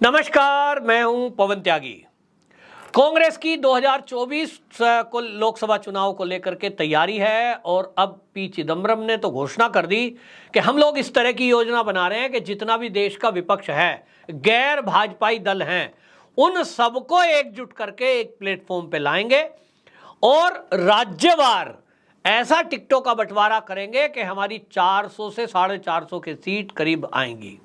नमस्कार, मैं हूं पवन त्यागी। कांग्रेस की 2024 को लोकसभा चुनाव को लेकर के तैयारी है और अब पी चिदम्बरम ने तो घोषणा कर दी कि हम लोग इस तरह की योजना बना रहे हैं कि जितना भी देश का विपक्ष है, गैर भाजपाई दल हैं, उन सबको एकजुट करके एक प्लेटफॉर्म पे लाएंगे और राज्यवार ऐसा टिकटों का बंटवारा करेंगे कि हमारी 400 से 450 की सीट करीब आएंगी।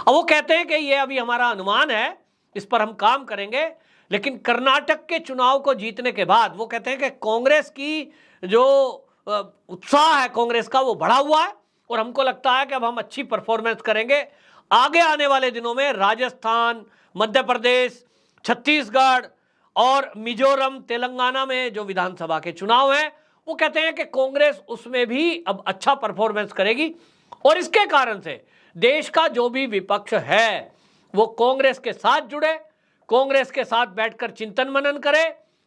अब वो कहते हैं कि ये अभी हमारा अनुमान है, इस पर हम काम करेंगे, लेकिन कर्नाटक के चुनाव को जीतने के बाद वो कहते हैं कि कांग्रेस की जो उत्साह है कांग्रेस का वो बढ़ा हुआ है और हमको लगता है कि अब हम अच्छी परफॉर्मेंस करेंगे। आगे आने वाले दिनों में राजस्थान, मध्य प्रदेश, छत्तीसगढ़ और मिजोरम, तेलंगाना में जो विधानसभा के चुनाव हैं, वो कहते हैं कि कांग्रेस उसमें भी अब अच्छा परफॉर्मेंस करेगी और इसके कारण से देश का जो भी विपक्ष है वो कांग्रेस के साथ जुड़े, कांग्रेस के साथ बैठकर चिंतन मनन करे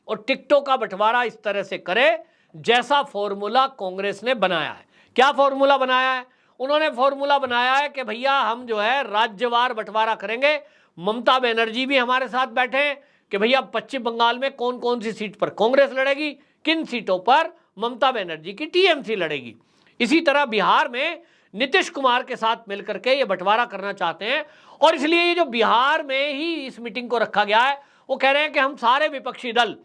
और टिकटों का बंटवारा इस तरह से करे जैसा फॉर्मूला कांग्रेस ने बनाया है। क्या फॉर्मूला बनाया है? उन्होंने फॉर्मूला बनाया है कि भैया हम जो है राज्यवार बंटवारा करेंगे। ममता बनर्जी भी हमारे साथ बैठे हैं कि भैया पश्चिम बंगाल में कौन कौन सी सीट पर कांग्रेस लड़ेगी, किन सीटों पर ममता बनर्जी की टीएमसी लड़ेगी। इसी तरह बिहार में नीतीश कुमार के साथ मिलकर के ये बंटवारा करना चाहते हैं और इसलिए ये जो बिहार में ही इस मीटिंग को रखा गया है, वो कह रहे हैं कि हम सारे विपक्षी दल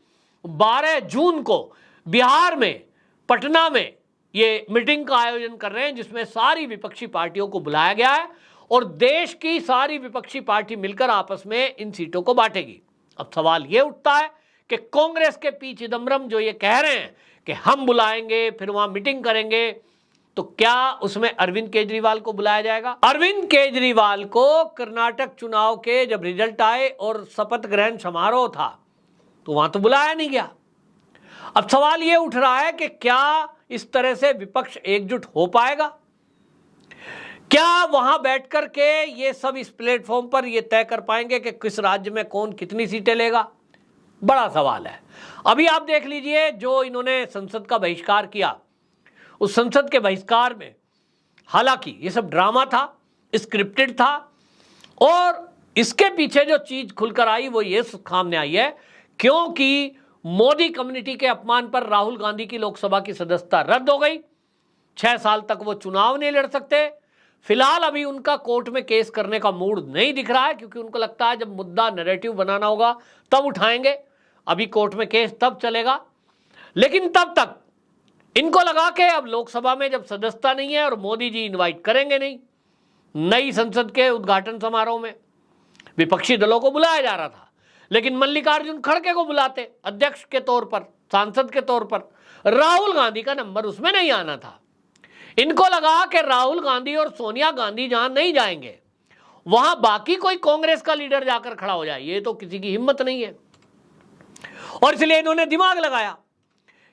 12 जून को बिहार में पटना में ये मीटिंग का आयोजन कर रहे हैं, जिसमें सारी विपक्षी पार्टियों को बुलाया गया है और देश की सारी विपक्षी पार्टी मिलकर आपस में इन सीटों को बांटेगी। अब सवाल ये उठता है कि कांग्रेस के पी चिदम्बरम जो ये कह रहे हैं कि हम बुलाएंगे, फिर वहां मीटिंग करेंगे, तो क्या उसमें अरविंद केजरीवाल को बुलाया जाएगा? अरविंद केजरीवाल को कर्नाटक चुनाव के जब रिजल्ट आए और शपथ ग्रहण समारोह था तो वहां तो बुलाया नहीं गया। अब सवाल यह उठ रहा है कि क्या इस तरह से विपक्ष एकजुट हो पाएगा? क्या वहां बैठकर के ये सब इस प्लेटफॉर्म पर ये तय कर पाएंगे कि किस राज्य में कौन कितनी सीटें लेगा? बड़ा सवाल है। अभी आप देख लीजिए, जो इन्होंने संसद का बहिष्कार किया, उस संसद के बहिष्कार में हालांकि ये सब ड्रामा था, स्क्रिप्टेड था और इसके पीछे जो चीज खुलकर आई वो ये सामने आई है क्योंकि मोदी कम्युनिटी के अपमान पर राहुल गांधी की लोकसभा की सदस्यता रद्द हो गई। 6 साल तक वो चुनाव नहीं लड़ सकते। फिलहाल अभी उनका कोर्ट में केस करने का मूड नहीं दिख रहा है क्योंकि उनको लगता है जब मुद्दा नैरेटिव बनाना होगा तब उठाएंगे, अभी कोर्ट में केस तब चलेगा। लेकिन तब तक इनको लगा कि अब लोकसभा में जब सदस्यता नहीं है और मोदी जी इनवाइट करेंगे नहीं, नई संसद के उद्घाटन समारोह में विपक्षी दलों को बुलाया जा रहा था, लेकिन मल्लिकार्जुन खड़गे को बुलाते अध्यक्ष के तौर पर, सांसद के तौर पर, राहुल गांधी का नंबर उसमें नहीं आना था। इनको लगा कि राहुल गांधी और सोनिया गांधी जहां नहीं जाएंगे वहां बाकी कोई कांग्रेस का लीडर जाकर खड़ा हो जाए, ये तो किसी की हिम्मत नहीं है। और इसलिए इन्होंने दिमाग लगाया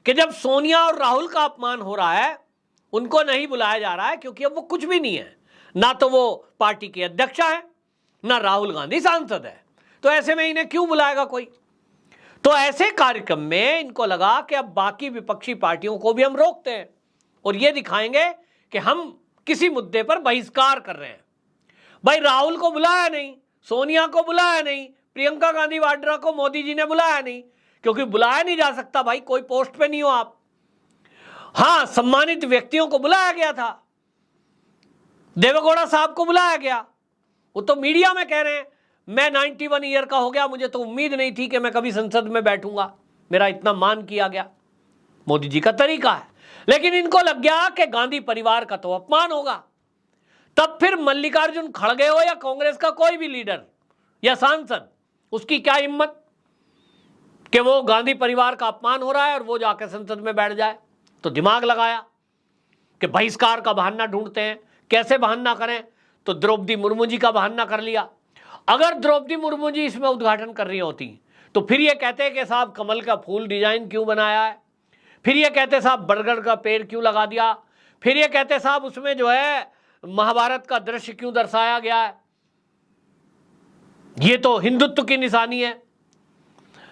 कि जब सोनिया और राहुल का अपमान हो रहा है, उनको नहीं बुलाया जा रहा है क्योंकि अब वो कुछ भी नहीं है, ना तो वो पार्टी के अध्यक्ष है, ना राहुल गांधी सांसद है, तो ऐसे में इन्हें क्यों बुलाएगा कोई? तो ऐसे कार्यक्रम में इनको लगा कि अब बाकी विपक्षी पार्टियों को भी हम रोकते हैं और ये दिखाएंगे कि हम किसी मुद्दे पर बहिष्कार कर रहे हैं। भाई राहुल को बुलाया नहीं, सोनिया को बुलाया नहीं, प्रियंका गांधी वाड्रा को मोदी जी ने बुलाया नहीं, क्योंकि बुलाया नहीं जा सकता भाई, कोई पोस्ट पे नहीं हो आप। हां, सम्मानित व्यक्तियों को बुलाया गया था, देवेगौड़ा साहब को बुलाया गया, वो तो मीडिया में कह रहे हैं मैं 91 ईयर का हो गया, मुझे तो उम्मीद नहीं थी कि मैं कभी संसद में बैठूंगा, मेरा इतना मान किया गया। मोदी जी का तरीका है, लेकिन इनको लग गया कि गांधी परिवार का तो अपमान होगा। तब फिर मल्लिकार्जुन खड़गे हो या कांग्रेस का कोई भी लीडर या सांसद, उसकी क्या हिम्मत कि वो गांधी परिवार का अपमान हो रहा है और वो जाकर संसद में बैठ जाए। तो दिमाग लगाया कि बहिष्कार का बहाना ढूंढते हैं, कैसे बहाना करें, तो द्रौपदी मुर्मू जी का बहाना कर लिया। अगर द्रौपदी मुर्मू जी इसमें उद्घाटन कर रही होती तो फिर ये कहते कि साहब कमल का फूल डिजाइन क्यों बनाया है, फिर ये कहते साहब बरगद का पेड़ क्यों लगा दिया, फिर ये कहते साहब उसमें जो है महाभारत का दृश्य क्यों दर्शाया गया है, ये तो हिंदुत्व की निशानी है।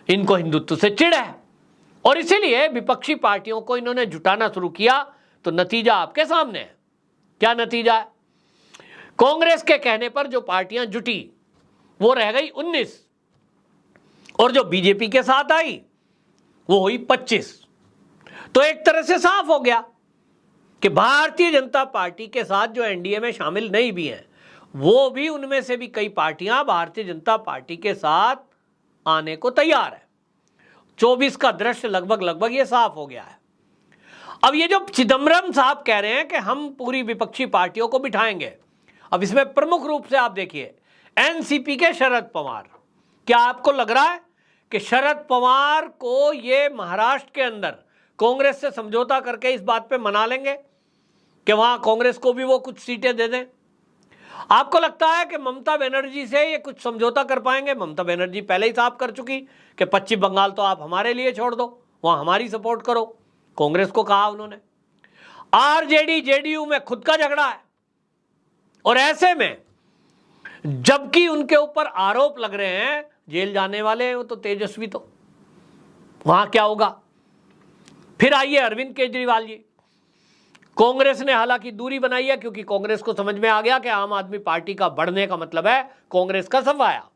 इनको हिंदुत्व से चिढ़ है और इसीलिए विपक्षी पार्टियों को इन्होंने जुटाना शुरू किया। तो नतीजा आपके सामने है। क्या नतीजा है? कांग्रेस के कहने पर जो पार्टियां जुटी वो रह गई 19, और जो बीजेपी के साथ आई वो हुई 25। तो एक तरह से साफ हो गया कि भारतीय जनता पार्टी के साथ जो एनडीए में शामिल नहीं भी हैं, वो भी, उनमें से भी कई पार्टियां भारतीय जनता पार्टी के साथ आने को तैयार है। 24 का दृश्य लगभग ये साफ हो गया है। अब ये जो चिदम्बरम साहब कह रहे हैं कि हम पूरी विपक्षी पार्टियों को बिठाएंगे, अब इसमें प्रमुख रूप से आप देखिए एनसीपी के शरद पवार। क्या आपको लग रहा है कि शरद पवार को ये महाराष्ट्र के अंदर कांग्रेस से समझौता करके इस बात पे मना लेंगे कि वहां कांग्रेस को भी वो कुछ सीटें दे दें? आपको लगता है कि ममता बनर्जी से ये कुछ समझौता कर पाएंगे? ममता बनर्जी पहले ही साफ कर चुकी कि पश्चिम बंगाल तो आप हमारे लिए छोड़ दो, वहां हमारी सपोर्ट करो, कांग्रेस को कहा उन्होंने। आरजेडी जेडीयू में खुद का झगड़ा है, और ऐसे में जबकि उनके ऊपर आरोप लग रहे हैं, जेल जाने वाले हैं वो तो तेजस्वी, तो वहां क्या होगा? फिर आइए अरविंद केजरीवाल जी। कांग्रेस ने हालांकि दूरी बनाई है, क्योंकि कांग्रेस को समझ में आ गया कि आम आदमी पार्टी का बढ़ने का मतलब है कांग्रेस का सफाया।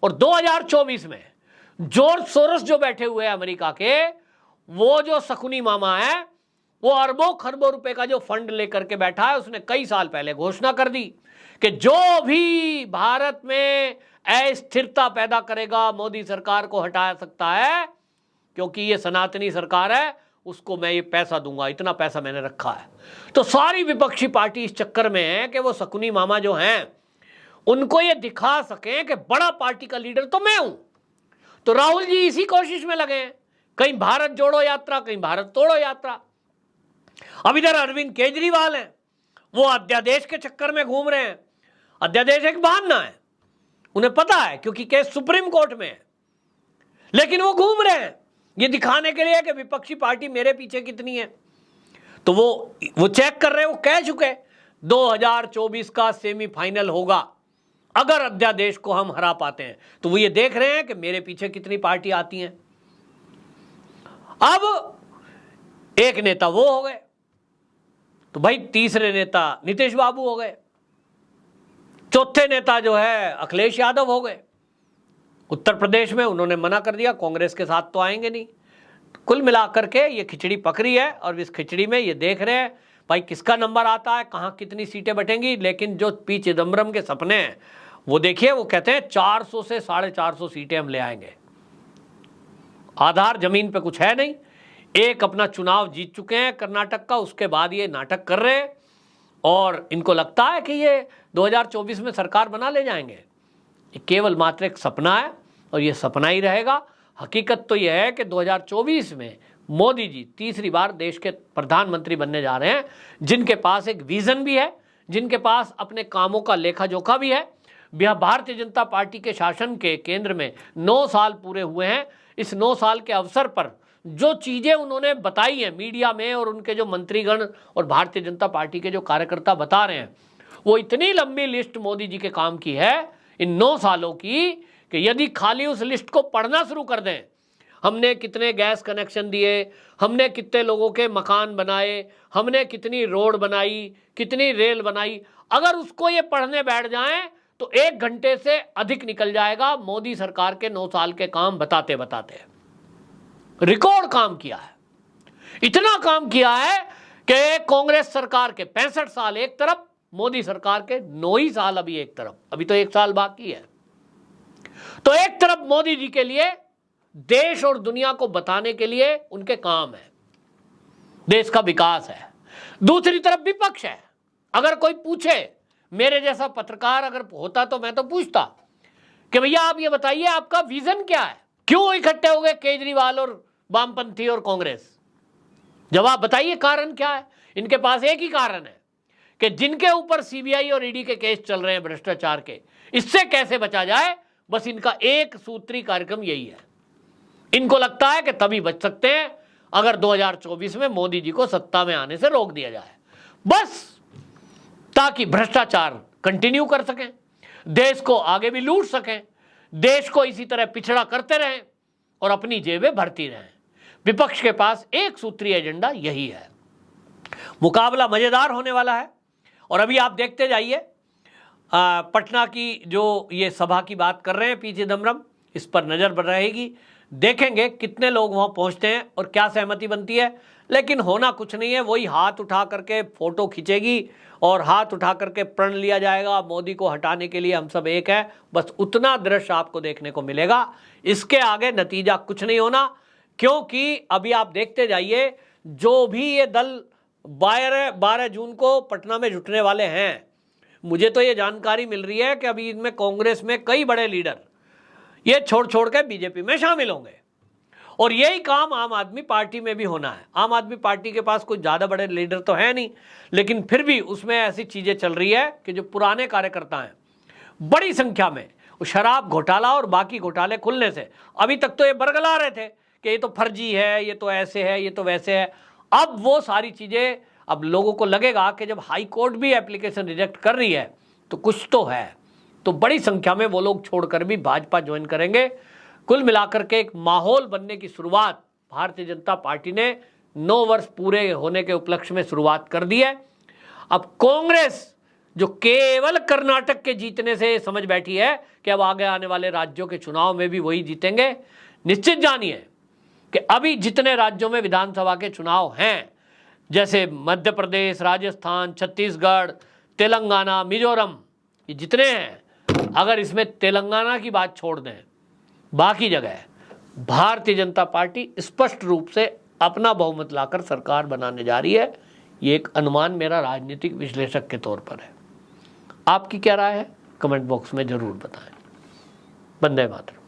और 2024 में जॉर्ज सोरोस जो बैठे हुए हैं अमेरिका के, वो जो शकुनी मामा है, वो अरबों खरबों रुपए का जो फंड लेकर के बैठा है, उसने कई साल पहले घोषणा कर दी कि जो भी भारत में अस्थिरता पैदा करेगा मोदी सरकार को हटा सकता है, क्योंकि ये सनातनी सरकार है, उसको मैं ये पैसा दूंगा, इतना पैसा मैंने रखा है। तो सारी विपक्षी पार्टी इस चक्कर में है कि वो शकुनी मामा जो हैं उनको ये दिखा सकें कि बड़ा पार्टी का लीडर तो मैं हूं। तो राहुल जी इसी कोशिश में लगे हैं, कहीं भारत जोड़ो यात्रा, कहीं भारत तोड़ो यात्रा। अब इधर अरविंद केजरीवाल हैं, वो अध्यादेश के चक्कर में घूम रहे हैं। अध्यादेश एक बहाना है, उन्हें पता है, क्योंकि केस सुप्रीम कोर्ट में है, लेकिन वो घूम रहे हैं ये दिखाने के लिए कि विपक्षी पार्टी मेरे पीछे कितनी है। तो वो चेक कर रहे हैं, वो कह चुके 2024 का सेमीफाइनल होगा अगर अध्यादेश को हम हरा पाते हैं। तो वो ये देख रहे हैं कि मेरे पीछे कितनी पार्टी आती हैं। अब एक नेता वो हो गए, तो भाई तीसरे नेता नीतीश बाबू हो गए, चौथे नेता जो है अखिलेश यादव हो गए। उत्तर प्रदेश में उन्होंने मना कर दिया, कांग्रेस के साथ तो आएंगे नहीं। कुल मिलाकर के ये खिचड़ी पकड़ी है, और इस खिचड़ी में ये देख रहे हैं भाई किसका नंबर आता है, कहां कितनी सीटें बटेंगी। लेकिन जो पी चिदम्बरम के सपने हैं वो देखिए, वो कहते हैं 400 से 450 सीटें हम ले आएंगे। आधार जमीन पे कुछ है नहीं। एक अपना चुनाव जीत चुके हैं कर्नाटक का, उसके बाद ये नाटक कर रहे हैं, और इनको लगता है कि ये 2024 में सरकार बना ले जाएंगे। ये केवल मात्र एक सपना है, और ये सपना ही रहेगा। हकीकत तो यह है कि 2024 में मोदी जी तीसरी बार देश के प्रधानमंत्री बनने जा रहे हैं, जिनके पास एक विजन भी है, जिनके पास अपने कामों का लेखा जोखा भी है। भारतीय जनता पार्टी के शासन के केंद्र में 9 साल पूरे हुए हैं। इस 9 साल के अवसर पर जो चीज़ें उन्होंने बताई हैं मीडिया में, और उनके जो मंत्रीगण और भारतीय जनता पार्टी के जो कार्यकर्ता बता रहे हैं, वो इतनी लंबी लिस्ट मोदी जी के काम की है इन 9 सालों की, कि यदि खाली उस लिस्ट को पढ़ना शुरू कर दें, हमने कितने गैस कनेक्शन दिए, हमने कितने लोगों के मकान बनाए, हमने कितनी रोड बनाई, कितनी रेल बनाई, अगर उसको ये पढ़ने बैठ जाएं तो 1 घंटे से अधिक निकल जाएगा मोदी सरकार के 9 साल के काम बताते बताते। रिकॉर्ड काम किया है, इतना काम किया है कि कांग्रेस सरकार के 65 साल एक तरफ, मोदी सरकार के 9 ही साल अभी एक तरफ, अभी तो 1 साल बाकी है। तो एक तरफ मोदी जी के लिए देश और दुनिया को बताने के लिए उनके काम है, देश का विकास है। दूसरी तरफ विपक्ष है। अगर कोई पूछे, मेरे जैसा पत्रकार अगर होता तो मैं तो पूछता कि भैया आप ये बताइए आपका विजन क्या है, क्यों इकट्ठे हो गए केजरीवाल और वामपंथी और कांग्रेस? जवाब बताइए, कारण क्या है? इनके पास एक ही कारण है कि जिनके ऊपर सीबीआई और ईडी के केस चल रहे हैं भ्रष्टाचार के, इससे कैसे बचा जाए, बस इनका एक सूत्री कार्यक्रम यही है। इनको लगता है कि तभी बच सकते हैं अगर 2024 में मोदी जी को सत्ता में आने से रोक दिया जाए, बस ताकि भ्रष्टाचार कंटिन्यू कर सकें, देश को आगे भी लूट सकें, देश को इसी तरह पिछड़ा करते रहें और अपनी जेबें भरती रहें। विपक्ष के पास एक सूत्री एजेंडा यही है। मुकाबला मजेदार होने वाला है, और अभी आप देखते जाइए पटना की जो ये सभा की बात कर रहे हैं पी चिदम्बरम, इस पर नज़र रहेगी। देखेंगे कितने लोग वहाँ पहुँचते हैं और क्या सहमति बनती है। लेकिन होना कुछ नहीं है, वही हाथ उठा करके फ़ोटो खींचेगी और हाथ उठा करके प्रण लिया जाएगा, मोदी को हटाने के लिए हम सब एक है। बस उतना दृश्य आपको देखने को मिलेगा, इसके आगे नतीजा कुछ नहीं होना। क्योंकि अभी आप देखते जाइए, जो भी ये दल 12 जून को पटना में जुटने वाले हैं, मुझे तो ये जानकारी मिल रही है कि अभी इनमें कांग्रेस में कई बड़े लीडर ये छोड़ के बीजेपी में शामिल होंगे। और यही काम आम आदमी पार्टी में भी होना है। आम आदमी पार्टी के पास कोई ज़्यादा बड़े लीडर तो है नहीं, लेकिन फिर भी उसमें ऐसी चीज़ें चल रही है कि जो पुराने कार्यकर्ता हैं बड़ी संख्या में, शराब घोटाला और बाकी घोटाले खुलने से अभी तक तो ये बरगला रहे थे कि ये तो फर्जी है, ये तो ऐसे है, ये तो वैसे है। अब वो सारी चीज़ें, अब लोगों को लगेगा कि जब हाई कोर्ट भी एप्लीकेशन रिजेक्ट कर रही है तो कुछ तो है, तो बड़ी संख्या में वो लोग छोड़कर भी भाजपा ज्वाइन करेंगे। कुल मिलाकर के एक माहौल बनने की शुरुआत भारतीय जनता पार्टी ने 9 वर्ष पूरे होने के उपलक्ष्य में शुरुआत कर दी है। अब कांग्रेस जो केवल कर्नाटक के जीतने से समझ बैठी है कि अब आगे आने वाले राज्यों के चुनाव में भी वही जीतेंगे, निश्चित जानिए कि अभी जितने राज्यों में विधानसभा के चुनाव हैं, जैसे मध्य प्रदेश, राजस्थान, छत्तीसगढ़, तेलंगाना, मिजोरम, ये जितने हैं, अगर इसमें तेलंगाना की बात छोड़ दें, बाकी जगह भारतीय जनता पार्टी स्पष्ट रूप से अपना बहुमत लाकर सरकार बनाने जा रही है। ये एक अनुमान मेरा राजनीतिक विश्लेषक के तौर पर है। आपकी क्या राय है, कमेंट बॉक्स में जरूर बताएं। वंदे मातरम।